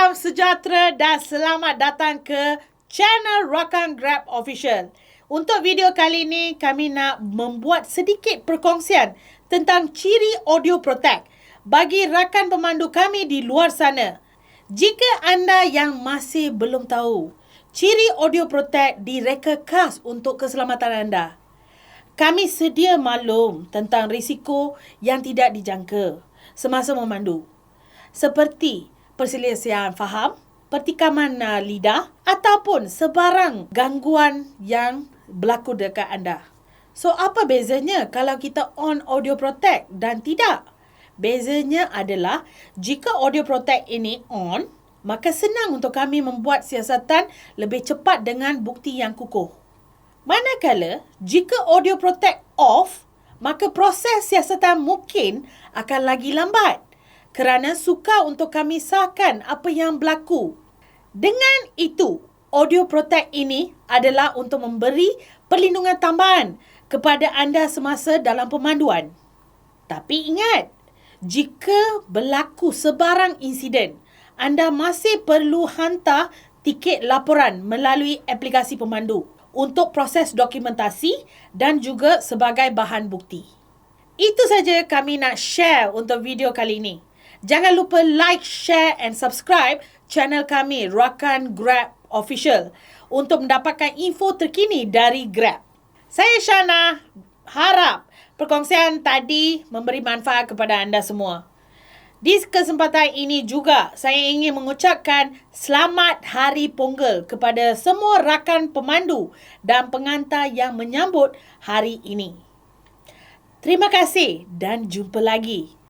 Salam sejahtera dan selamat datang ke channel Rakan Grab Official. Untuk video kali ini, kami nak membuat sedikit perkongsian tentang ciri Audio Protect bagi rakan pemandu kami di luar sana. Jika anda yang masih belum tahu, ciri Audio Protect direka khas untuk keselamatan anda. Kami sedia maklum tentang risiko yang tidak dijangka semasa memandu, seperti perselisihan faham, pertikaman lidah ataupun sebarang gangguan yang berlaku dekat anda. So, apa bezanya kalau kita on Audio Protect dan tidak? Bezanya adalah jika Audio Protect ini on, maka senang untuk kami membuat siasatan lebih cepat dengan bukti yang kukuh. Manakala jika Audio Protect off, maka proses siasatan mungkin akan lagi lambat kerana sukar untuk kami sahkan apa yang berlaku. Dengan itu, Audio Protect ini adalah untuk memberi perlindungan tambahan kepada anda semasa dalam pemanduan. Tapi ingat, jika berlaku sebarang insiden, anda masih perlu hantar tiket laporan melalui aplikasi pemandu untuk proses dokumentasi dan juga sebagai bahan bukti. Itu saja kami nak share untuk video kali ini. Jangan lupa like, share and subscribe channel kami Rakan Grab Official untuk mendapatkan info terkini dari Grab. Saya Shana, harap perkongsian tadi memberi manfaat kepada anda semua. Di kesempatan ini juga saya ingin mengucapkan Selamat Hari Pongal kepada semua rakan pemandu dan pengantar yang menyambut hari ini. Terima kasih dan jumpa lagi.